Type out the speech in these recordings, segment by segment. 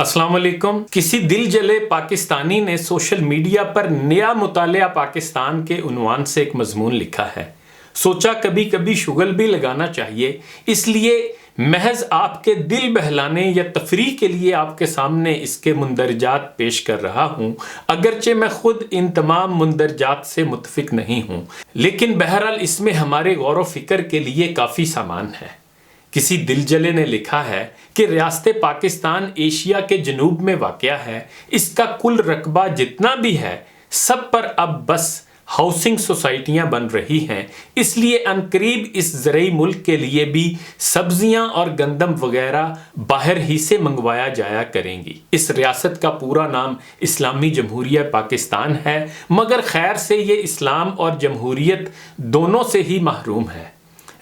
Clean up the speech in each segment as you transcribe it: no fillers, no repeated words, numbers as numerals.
अस्सलाम वालेकुम। किसी दिल जले पाकिस्तानी ने सोशल मीडिया पर नया मुतालिया पाकिस्तान के उन्वान से एक मजमून लिखा है। सोचा कभी कभी शुगल भी लगाना चाहिए, इसलिए महज आपके दिल बहलाने या तफरीह के लिए आपके सामने इसके मुंदरजात पेश कर रहा हूँ, अगरचे मैं खुद इन तमाम मुंदरजात से मुतफिक नहीं हूँ, लेकिन बहरहाल इसमें हमारे गौर व फिक्र के लिए काफ़ी सामान है। किसी दिलजले ने लिखा है कि रियासत पाकिस्तान एशिया के जनूब में वाक़या है। इसका कुल रकबा जितना भी है सब पर अब बस हाउसिंग सोसाइटियां बन रही हैं, इसलिए अनकरीब इस ज़रई मुल्क के लिए भी सब्जियां और गंदम वगैरह बाहर ही से मंगवाया जाया करेंगी। इस रियासत का पूरा नाम इस्लामी जमहूरिया पाकिस्तान है, मगर खैर से ये इस्लाम और जमहूरियत दोनों से ही महरूम है।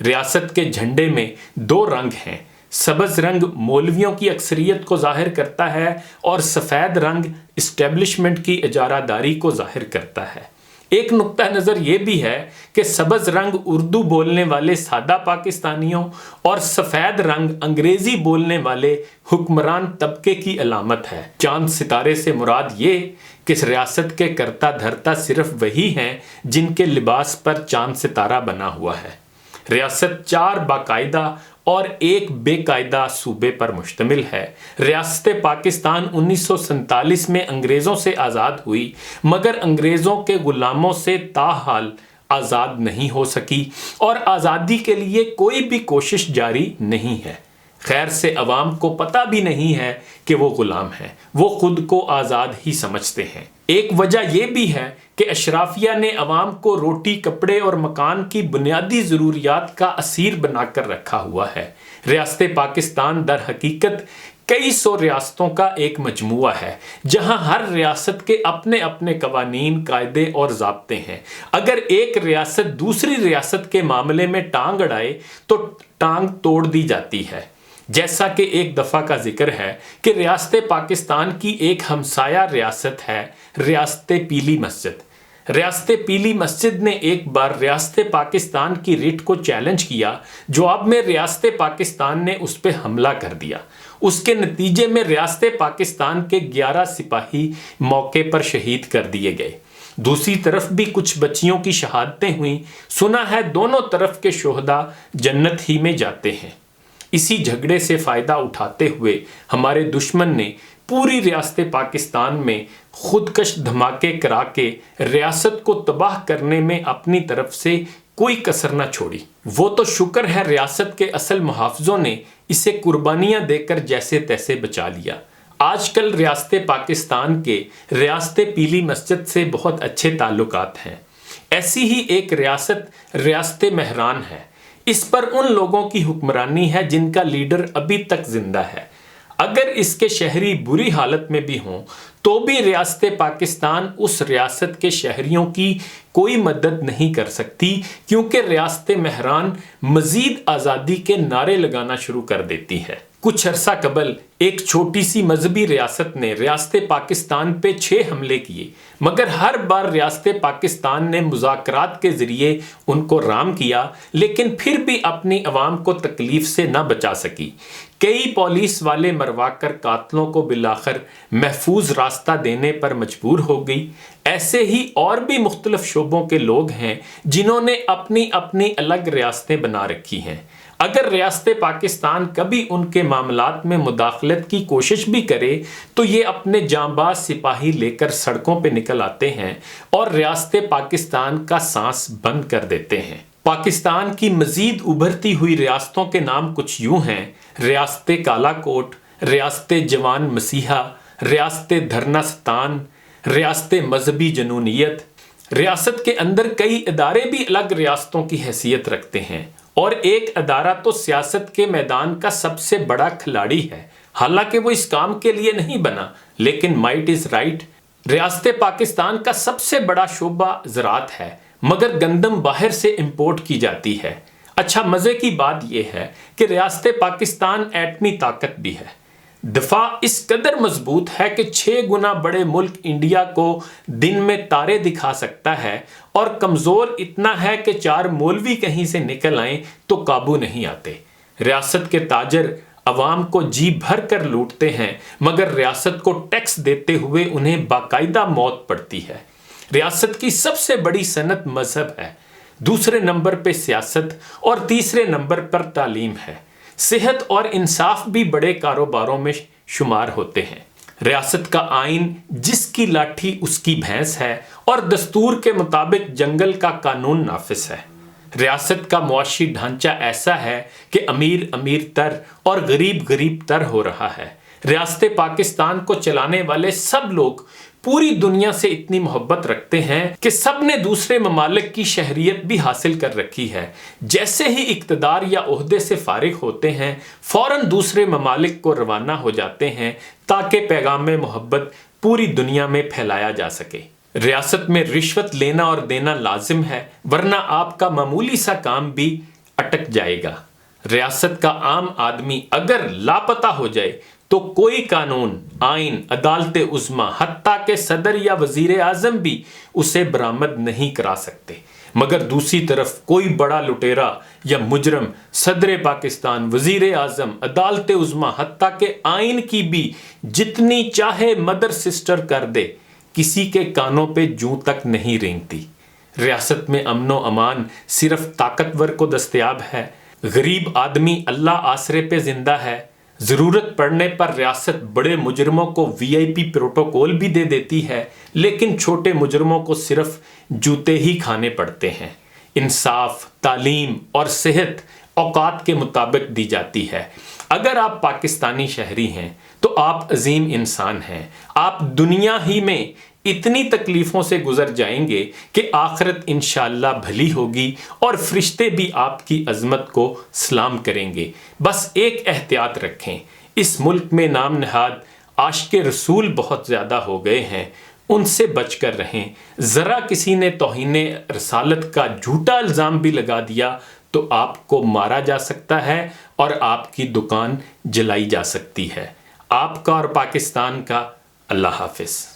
रियासत के झंडे में दो रंग हैं। सबज रंग मौलवियों की अक्सरियत को जाहिर करता है और सफ़ेद रंग इस्टेब्लिशमेंट की इजारादारी को जाहिर करता है। एक नुक्ता नज़र ये भी है कि सबज रंग उर्दू बोलने वाले सादा पाकिस्तानियों और सफ़ेद रंग अंग्रेज़ी बोलने वाले हुक्मरान तबके की अलामत है। चांद सितारे से मुराद ये कि इस रियासत के करता धरता सिर्फ वही हैं जिनके लिबास पर चांद सितारा बना हुआ है। रियासत 4 बाकायदा और 1 बेकायदा सूबे पर मुश्तमिल है। रियासत पाकिस्तान 1947 में अंग्रेज़ों से आज़ाद हुई, मगर अंग्रेज़ों के ग़ुलामों से ताहाल आज़ाद नहीं हो सकी और आज़ादी के लिए कोई भी कोशिश जारी नहीं है। खैर से अवाम को पता भी नहीं है कि वो ग़ुलाम हैं, वो खुद को आज़ाद ही समझते हैं। एक वजह यह भी है कि अशराफिया ने अवाम को रोटी, कपड़े और मकान की बुनियादी ज़रूरियात का असीर बनाकर रखा हुआ है। रियासत पाकिस्तान दर हकीकत कई सौ रियासतों का एक मजमुआ है, जहां हर रियासत के अपने अपने कवानीन, कायदे और ज़ाब्ते हैं। अगर एक रियासत दूसरी रियासत के मामले में टांग अड़ाए तो टांग तोड़ दी जाती है। जैसा कि एक दफ़ा का जिक्र है कि रियासत पाकिस्तान की एक हमसाया रियासत है रियासत पीली मस्जिद। रियासत पीली मस्जिद ने एक बार रियासत पाकिस्तान की रिट को चैलेंज किया। जवाब में रियासत पाकिस्तान ने उस पर हमला कर दिया। उसके नतीजे में रियासत पाकिस्तान के 11 सिपाही मौके पर शहीद कर दिए गए। दूसरी तरफ भी कुछ बच्चियों की शहादतें हुई। सुना है दोनों तरफ के शोहदा जन्नत ही में जाते हैं। इसी झगड़े से फ़ायदा उठाते हुए हमारे दुश्मन ने पूरी रियासत पाकिस्तान में खुदकश धमाके करा के रियासत को तबाह करने में अपनी तरफ से कोई कसर न छोड़ी। वो तो शुक्र है रियासत के असल मुहाफ़िज़ों ने इसे कुर्बानियाँ देकर जैसे तैसे बचा लिया। आजकल रियासत पाकिस्तान के रियासत पीली मस्जिद से बहुत अच्छे ताल्लुकात हैं। ऐसी ही एक रियासत रियासत महरान है। इस पर उन लोगों की हुक्मरानी है जिनका लीडर अभी तक जिंदा है। अगर इसके शहरी बुरी हालत में भी हों तो भी रियासत पाकिस्तान उस रियासत के शहरियों की कोई मदद नहीं कर सकती, क्योंकि रियासत महरान मजीद आज़ादी के नारे लगाना शुरू कर देती है। कुछ अरसा कबल एक छोटी सी मजहबी रियासत ने रियासत पाकिस्तान पे 6 हमले किए, मगर हर बार रियासत पाकिस्तान ने मुज़ाकरात के ज़रिए उनको राम किया, लेकिन फिर भी अपनी अवाम को तकलीफ से न बचा सकी। कई पुलिस वाले मरवाकर कातलों को बिलाखिर महफूज रास्ता देने पर मजबूर हो गई। ऐसे ही और भी मुख्तलिफ शोबों के लोग हैं जिन्होंने अपनी अपनी अलग रियासतें बना रखी हैं। अगर रियासत पाकिस्तान कभी उनके मामलात में मुदाखलत की कोशिश भी करे तो ये अपने जांबाज सिपाही लेकर सड़कों पे निकल आते हैं और रियासत पाकिस्तान का सांस बंद कर देते हैं। पाकिस्तान की मजीद उभरती हुई रियासतों के नाम कुछ यूं हैं: रियासत कालाकोट, रियासत जवान मसीहा, रियासत धरनास्तान, रियासत मजहबी जनूनियत। रियासत के अंदर कई इदारे भी अलग रियासतों की हैसियत रखते हैं और एक अदारा तो सियासत के मैदान का सबसे बड़ा खिलाड़ी है। हालांकि वो इस काम के लिए नहीं बना, लेकिन माइट इज राइट। रियासत पाकिस्तान का सबसे बड़ा शोबा ज़राअत है, मगर गंदम बाहर से इंपोर्ट की जाती है। अच्छा, मज़े की बात यह है कि रियासत पाकिस्तान एटमी ताकत भी है। दफा इस कदर मजबूत है कि 6 गुना बड़े मुल्क इंडिया को दिन में तारे दिखा सकता है, और कमज़ोर इतना है कि 4 मौलवी कहीं से निकल आएं तो काबू नहीं आते। रियासत के ताजर عوام کو جی بھر کر لوٹتے ہیں مگر ریاست کو ٹیکس دیتے ہوئے انہیں باقاعدہ موت پڑتی ہے۔ ریاست کی سب سے بڑی صنعت مذہب ہے، دوسرے نمبر پہ سیاست اور تیسرے نمبر پر تعلیم ہے۔ صحت اور انصاف بھی بڑے کاروباروں میں شمار ہوتے ہیں۔ ریاست کا آئین جس کی لاٹھی اس کی بھینس ہے اور دستور کے مطابق جنگل کا قانون نافذ ہے۔ ریاست کا معاشی ڈھانچہ ایسا ہے کہ امیر امیر تر اور غریب غریب تر ہو رہا ہے۔ ریاست پاکستان کو چلانے والے سب لوگ پوری دنیا سے اتنی محبت رکھتے ہیں کہ سب نے دوسرے ممالک کی شہریت بھی حاصل کر رکھی ہے۔ جیسے ہی اقتدار یا عہدے سے فارغ ہوتے ہیں فوراً دوسرے ممالک کو روانہ ہو جاتے ہیں تاکہ پیغام محبت پوری دنیا میں پھیلایا جا سکے۔ ریاست میں رشوت لینا اور دینا لازم ہے ورنہ آپ کا معمولی سا کام بھی اٹک جائے گا۔ ریاست کا عام آدمی اگر لاپتہ ہو جائے تو کوئی قانون، آئین، عدالت عظمیٰ حتیٰ کہ صدر یا وزیر اعظم بھی اسے برآمد نہیں کرا سکتے۔ مگر دوسری طرف کوئی بڑا لٹیرا یا مجرم صدر پاکستان، وزیر اعظم، عدالت عظمیٰ حتیٰ کہ آئین کی بھی جتنی چاہے مدر سسٹر کر دے، کسی کے کانوں پہ جوں تک نہیں رینگتی۔ ریاست میں امن و امان صرف طاقتور کو دستیاب ہے۔ غریب آدمی اللہ آسرے پہ زندہ ہے۔ ضرورت پڑنے پر ریاست بڑے مجرموں کو VIP پروٹوکول بھی دے دیتی ہے لیکن چھوٹے مجرموں کو صرف جوتے ہی کھانے پڑتے ہیں۔ انصاف، تعلیم اور صحت اوقات کے مطابق دی جاتی ہے۔ اگر آپ پاکستانی شہری ہیں تو آپ عظیم انسان ہیں۔ آپ دنیا ہی میں اتنی تکلیفوں سے گزر جائیں گے کہ آخرت انشاءاللہ بھلی ہوگی اور فرشتے بھی آپ کی عظمت کو سلام کریں گے۔ بس ایک احتیاط رکھیں، اس ملک میں نام نہاد عاشق رسول بہت زیادہ ہو گئے ہیں، ان سے بچ کر رہیں۔ ذرا کسی نے توہین رسالت کا جھوٹا الزام بھی لگا دیا تو آپ کو مارا جا سکتا ہے اور آپ کی دکان جلائی جا سکتی ہے۔ آپ کا اور پاکستان کا اللہ حافظ۔